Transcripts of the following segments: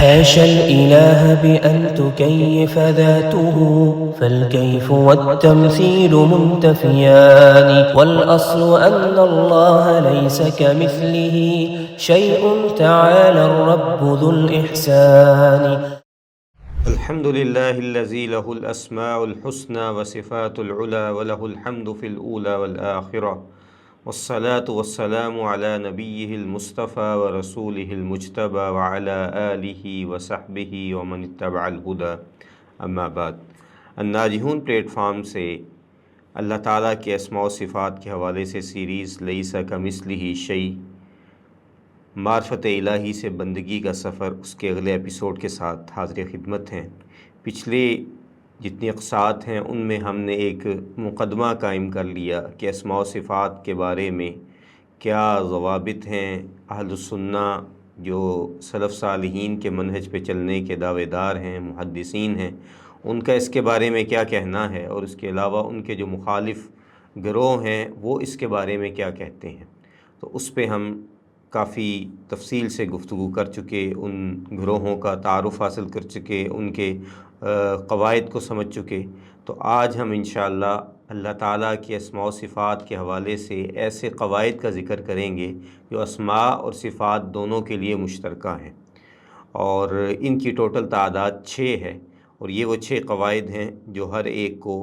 حاشا الإله بأن تكيف ذاته فالكيف والتمثيل منتفيان والأصل أن الله ليس كمثله شيء تعالى الرب ذو الإحسان. الحمد لله الذي له الأسماء الحسنى وصفات العلى وله الحمد في الأولى والآخرة والصلاة والسلام على نبيه المصطفى ورسوله المجتبى وعلى آله وصحبه ومن اتبع الهدى اما بعد. الناجحون پلیٹ فارم سے اللہ تعالیٰ کے اسماء و صفات کے حوالے سے سیریز لیس کمثلہ شیء، معرفت الہی سے بندگی کا سفر، اس کے اگلے ایپیسوڈ کے ساتھ حاضر خدمت ہیں. پچھلے جتنی اقساط ہیں ان میں ہم نے ایک مقدمہ قائم کر لیا کہ اسماء و صفات کے بارے میں کیا ضوابط ہیں. اہل السنہ جو سلف صالحین کے منہج پہ چلنے کے دعوے دار ہیں، محدثین ہیں، ان کا اس کے بارے میں کیا کہنا ہے، اور اس کے علاوہ ان کے جو مخالف گروہ ہیں وہ اس کے بارے میں کیا کہتے ہیں. تو اس پہ ہم کافی تفصیل سے گفتگو کر چکے، ان گروہوں کا تعارف حاصل کر چکے، ان کے قواعد کو سمجھ چکے. تو آج ہم انشاءاللہ اللہ تعالیٰ کی اسماء و صفات کے حوالے سے ایسے قواعد کا ذکر کریں گے جو اسماء اور صفات دونوں کے لیے مشترکہ ہیں، اور ان کی ٹوٹل تعداد 6 ہے. اور یہ وہ 6 قواعد ہیں جو ہر ایک کو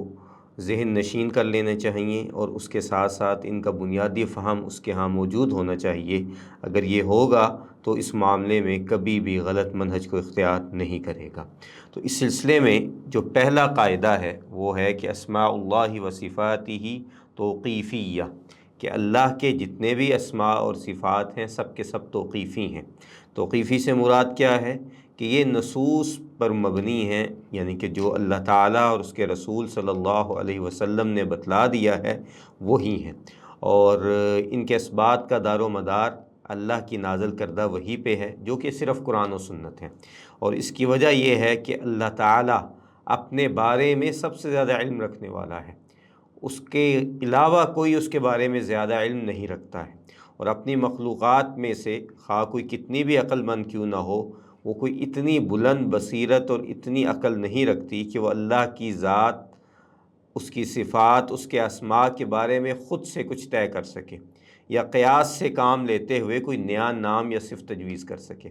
ذہن نشین کر لینا چاہیے، اور اس کے ساتھ ساتھ ان کا بنیادی فہم اس کے ہاں موجود ہونا چاہیے. اگر یہ ہوگا تو اس معاملے میں کبھی بھی غلط منہج کو اختیار نہیں کرے گا. تو اس سلسلے میں جو پہلا قاعدہ ہے وہ ہے کہ اسماء اللہ و صفاتہ توقیفیہ، کہ اللہ کے جتنے بھی اسماء اور صفات ہیں سب کے سب توقیفی ہیں. توقیفی سے مراد کیا ہے کہ یہ نصوص پر مبنی ہیں، یعنی کہ جو اللہ تعالیٰ اور اس کے رسول صلی اللہ علیہ وسلم نے بتلا دیا ہے وہی ہیں، اور ان کے اثبات کا دار و مدار اللہ کی نازل کردہ وحی پہ ہے جو کہ صرف قرآن و سنت ہے. اور اس کی وجہ یہ ہے کہ اللہ تعالیٰ اپنے بارے میں سب سے زیادہ علم رکھنے والا ہے، اس کے علاوہ کوئی اس کے بارے میں زیادہ علم نہیں رکھتا ہے. اور اپنی مخلوقات میں سے خواہ کوئی کتنی بھی عقل مند کیوں نہ ہو، وہ کوئی اتنی بلند بصیرت اور اتنی عقل نہیں رکھتی کہ وہ اللہ کی ذات، اس کی صفات، اس کے اسماء کے بارے میں خود سے کچھ طے کر سکے، یا قیاس سے کام لیتے ہوئے کوئی نیا نام یا صفت تجویز کر سکے.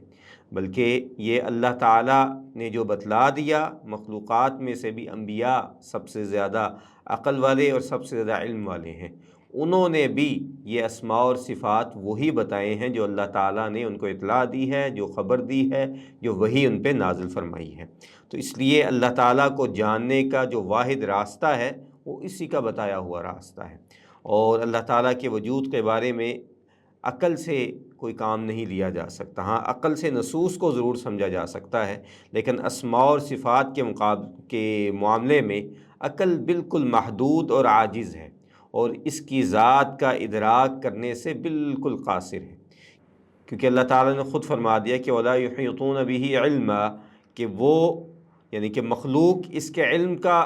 بلکہ یہ اللہ تعالیٰ نے جو بتلا دیا، مخلوقات میں سے بھی انبیاء سب سے زیادہ عقل والے اور سب سے زیادہ علم والے ہیں، انہوں نے بھی یہ اسماء اور صفات وہی بتائے ہیں جو اللہ تعالیٰ نے ان کو اطلاع دی ہے، جو خبر دی ہے، جو وہی ان پہ نازل فرمائی ہے. تو اس لیے اللہ تعالیٰ کو جاننے کا جو واحد راستہ ہے وہ اسی کا بتایا ہوا راستہ ہے. اور اللہ تعالیٰ کے وجود کے بارے میں عقل سے کوئی کام نہیں لیا جا سکتا. ہاں، عقل سے نصوص کو ضرور سمجھا جا سکتا ہے، لیکن اسماء اور صفات کے معاملے میں عقل بالکل محدود اور عاجز ہے، اور اس کی ذات کا ادراک کرنے سے بالکل قاصر ہے. کیونکہ اللہ تعالیٰ نے خود فرما دیا کہ وَلَا يُحِيطُونَ بِهِ عِلْمًا، کہ وہ یعنی کہ مخلوق اس کے علم کا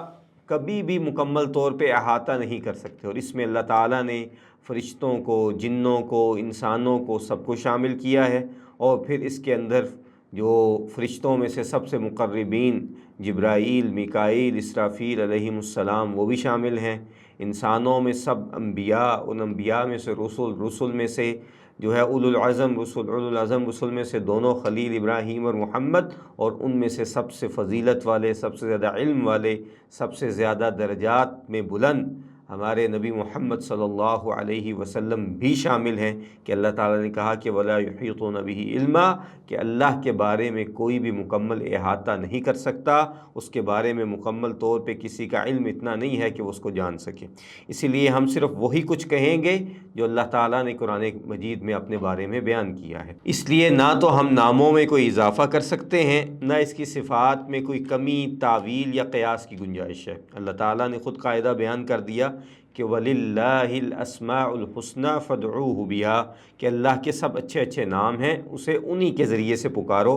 کبھی بھی مکمل طور پہ احاطہ نہیں کر سکتے. اور اس میں اللہ تعالیٰ نے فرشتوں کو، جنوں کو، انسانوں کو، سب کو شامل کیا ہے. اور پھر اس کے اندر جو فرشتوں میں سے سب سے مقربین جبرائیل، میکائیل، اسرافیل علیہم السلام وہ بھی شامل ہیں. انسانوں میں سب انبیاء، ان انبیاء میں سے رسل میں سے جو ہے اولو العزم رسل میں سے دونوں خلیل ابراہیم اور محمد، اور ان میں سے سب سے فضیلت والے، سب سے زیادہ علم والے، سب سے زیادہ درجات میں بلند ہمارے نبی محمد صلی اللہ علیہ وسلم بھی شامل ہیں. کہ اللہ تعالیٰ نے کہا کہ وَلَا يُحِيطُونَ بِهِ عِلْمًا، کہ اللہ کے بارے میں کوئی بھی مکمل احاطہ نہیں کر سکتا، اس کے بارے میں مکمل طور پہ کسی کا علم اتنا نہیں ہے کہ وہ اس کو جان سکے. اسی لیے ہم صرف وہی کچھ کہیں گے جو اللہ تعالیٰ نے قرآن مجید میں اپنے بارے میں بیان کیا ہے. اس لیے نہ تو ہم ناموں میں کوئی اضافہ کر سکتے ہیں، نہ اس کی صفات میں کوئی کمی، تعویل یا قیاس کی گنجائش ہے. اللہ تعالیٰ نے خود قاعدہ بیان کر دیا کہ وَلِلَّهِ الْأَسْمَاءُ الْحُسْنَى فَادْعُوهُ بِهَا، کہ اللہ کے سب اچھے اچھے نام ہیں، اسے انہی کے ذریعے سے پکارو،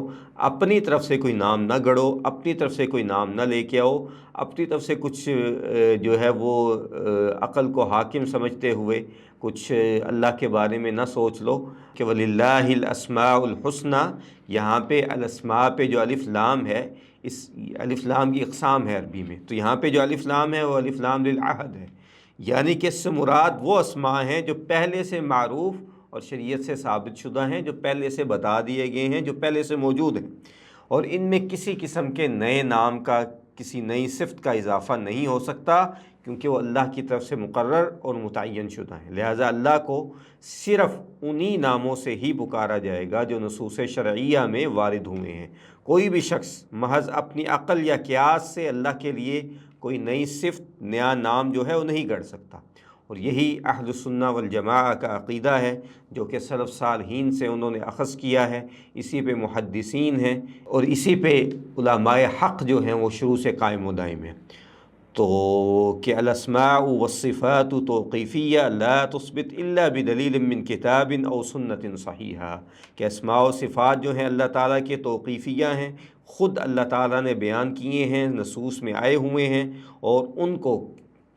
اپنی طرف سے کوئی نام نہ گڑو، اپنی طرف سے کوئی نام نہ لے کے آؤ، اپنی طرف سے کچھ جو ہے وہ عقل کو حاکم سمجھتے ہوئے کچھ اللہ کے بارے میں نہ سوچ لو کہ وَلِلَّهِ الْأَسْمَاءُ الْحُسْنَى، یہاں پہ الاسماء پہ جو الف لام ہے، اس الف لام کی اقسام ہے عربی میں، تو یہاں پہ جو الف لام ہے وہ الف لام للعہد ہے، یعنی کہ اس سے مراد وہ اسماء ہیں جو پہلے سے معروف اور شریعت سے ثابت شدہ ہیں، جو پہلے سے بتا دیے گئے ہیں، جو پہلے سے موجود ہیں، اور ان میں کسی قسم کے نئے نام کا، کسی نئی صفت کا اضافہ نہیں ہو سکتا، کیونکہ وہ اللہ کی طرف سے مقرر اور متعین شدہ ہیں۔ لہٰذا اللہ کو صرف انہی ناموں سے ہی پکارا جائے گا جو نصوص شرعیہ میں وارد ہوئے ہیں۔ کوئی بھی شخص محض اپنی عقل یا قیاس سے اللہ کے لیے کوئی نئی صفت، نیا نام جو ہے وہ نہیں گڑھ سکتا، اور یہی اہل السنہ والجماعہ کا عقیدہ ہے، جو کہ سلف صالحین سے انہوں نے اخذ کیا ہے، اسی پہ محدثین ہیں، اور اسی پہ علماء حق جو ہیں وہ شروع سے قائم و دائم ہیں۔ تو کہ الاسماء والصفات توقیفیہ لا تثبت الا بدلیل من کتاب او سنت صحیحہ، کہ اسماء و صفات جو ہیں اللہ تعالیٰ کے توقیفیہ ہیں، خود اللہ تعالیٰ نے بیان کیے ہیں، نصوص میں آئے ہوئے ہیں، اور ان کو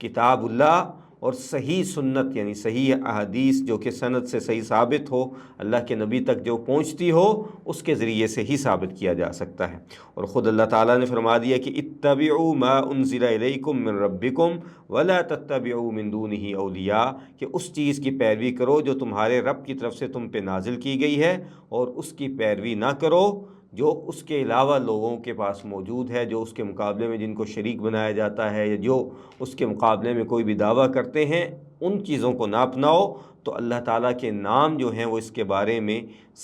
کتاب اللہ اور صحیح سنت یعنی صحیح احادیث جو کہ سند سے صحیح ثابت ہو، اللہ کے نبی تک جو پہنچتی ہو، اس کے ذریعے سے ہی ثابت کیا جا سکتا ہے۔ اور خود اللہ تعالیٰ نے فرما دیا کہ اتبعوا ما انزل الیکم من ربکم ولا تتبعوا من دونہ اولیاء، کہ اس چیز کی پیروی کرو جو تمہارے رب کی طرف سے تم پہ نازل کی گئی ہے، اور اس کی پیروی نہ کرو جو اس کے علاوہ لوگوں کے پاس موجود ہے، جو اس کے مقابلے میں جن کو شریک بنایا جاتا ہے، یا جو اس کے مقابلے میں کوئی بھی دعویٰ کرتے ہیں، ان چیزوں کو نہ اپناؤ۔ تو اللہ تعالیٰ کے نام جو ہیں وہ اس کے بارے میں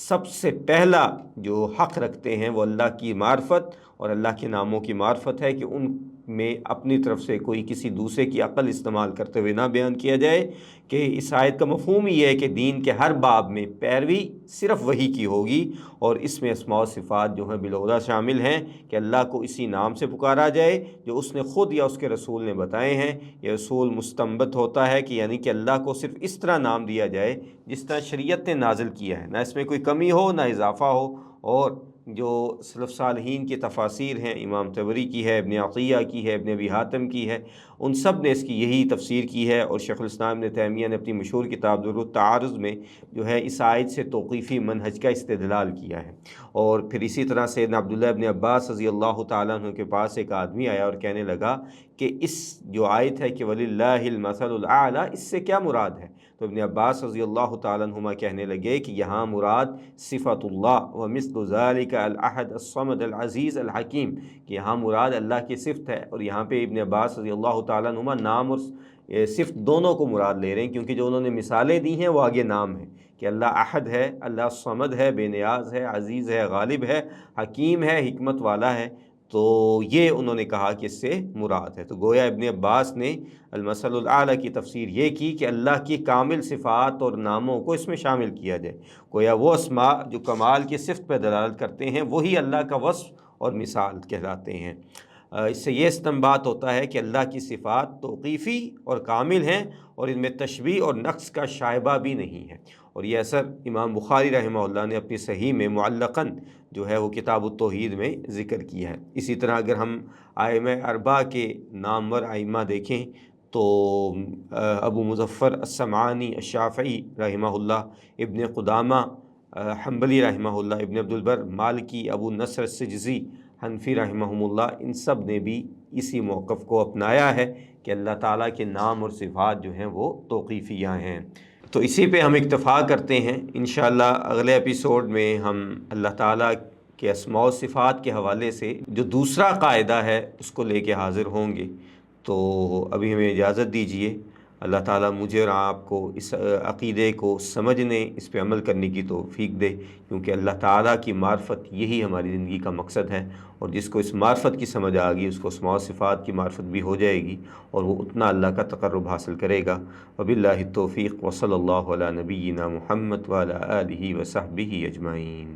سب سے پہلا جو حق رکھتے ہیں وہ اللہ کی معرفت اور اللہ کے ناموں کی معرفت ہے، کہ ان میں اپنی طرف سے کوئی کسی دوسرے کی عقل استعمال کرتے ہوئے نہ بیان کیا جائے۔ کہ اس آیت کا مفہوم یہ ہے کہ دین کے ہر باب میں پیروی صرف وہی کی ہوگی، اور اس میں اسماء و صفات جو ہیں بالعلا شامل ہیں، کہ اللہ کو اسی نام سے پکارا جائے جو اس نے خود یا اس کے رسول نے بتائے ہیں۔ یہ رسول مستنبت ہوتا ہے کہ یعنی کہ اللہ کو صرف اس طرح نام دیا جائے جس طرح شریعت نے نازل کیا ہے، نہ اس میں کوئی کمی ہو نہ اضافہ ہو۔ اور جو سلف صالحین کی تفاسیر ہیں، امام طبری کی ہے، ابن عطیہ کی ہے، ابن ابی حاتم کی ہے، ان سب نے اس کی یہی تفسیر کی ہے، اور شیخ الاسلام ابن تیمیہ نے اپنی مشہور کتاب در التعارض میں جو ہے اس آیت سے توقیفی منہج کا استدلال کیا ہے۔ اور پھر اسی طرح سیدنا عبداللہ ابن عباس رضی اللہ تعالیٰ عنہ کے پاس ایک آدمی آیا اور کہنے لگا کہ اس جو آیت ہے کہ وَلِلَّهِ الْمَثَلُ الْأَعْلَى، اس سے کیا مراد ہے؟ تو ابن عباس رضی اللہ تعالیٰ عنہما کہنے لگے کہ یہاں مراد صفت اللہ ومثل ذلك الاحد الصمد العزیز الحکیم، کہ یہاں مراد اللہ کی صفت ہے، اور یہاں پہ ابن عباس رضی اللہ تعالیٰ عنہما نام اور صفت دونوں کو مراد لے رہے ہیں، کیونکہ جو انہوں نے مثالیں دی ہیں وہ آگے نام ہے، کہ اللہ احد ہے، اللہ صمد ہے، بے نیاز ہے، عزیز ہے، غالب ہے، حکیم ہے، حکمت والا ہے، تو یہ انہوں نے کہا کہ اس سے مراد ہے۔ تو گویا ابن عباس نے المثل الاعلیٰ کی تفسیر یہ کی کہ اللہ کی کامل صفات اور ناموں کو اس میں شامل کیا جائے، گویا وہ اسماء جو کمال کی صفت پہ دلالت کرتے ہیں وہی اللہ کا وصف اور مثال کہلاتے ہیں۔ اس سے یہ استنباط ہوتا ہے کہ اللہ کی صفات توقیفی اور کامل ہیں، اور ان میں تشبیہ اور نقص کا شائبہ بھی نہیں ہے، اور یہ اثر امام بخاری رحمہ اللہ نے اپنی صحیح میں معلقاً جو ہے وہ کتاب التوحید میں ذکر کیا ہے۔ اسی طرح اگر ہم ائمہ اربعہ کے نامور ائمہ دیکھیں تو ابو مظفر السمعانی الشافعی رحمہ اللہ، ابن قدامہ حنبلی رحمہ اللہ، ابن عبد البر مالکی، ابو نصر السجزی حنفی رحمہم اللہ، ان سب نے بھی اسی موقف کو اپنایا ہے کہ اللہ تعالیٰ کے نام اور صفات جو ہیں وہ توقیفیہ ہیں۔ تو اسی پہ ہم اکتفا کرتے ہیں، انشاءاللہ اگلے ایپیسوڈ میں ہم اللہ تعالیٰ کے اسماء و صفات کے حوالے سے جو دوسرا قاعدہ ہے اس کو لے کے حاضر ہوں گے۔ تو ابھی ہمیں اجازت دیجیے، اللہ تعالیٰ مجھے اور آپ کو اس عقیدے کو سمجھنے، اس پہ عمل کرنے کی توفیق دے، کیونکہ اللہ تعالیٰ کی معرفت یہی ہماری زندگی کا مقصد ہے، اور جس کو اس معرفت کی سمجھ آ گئی اس کو اسماء و صفات کی معرفت بھی ہو جائے گی، اور وہ اتنا اللہ کا تقرب حاصل کرے گا۔ وباللہ التوفیق، وصلی اللہ علی نبینا محمد وعلی آلہ وصحبہ اجمعین۔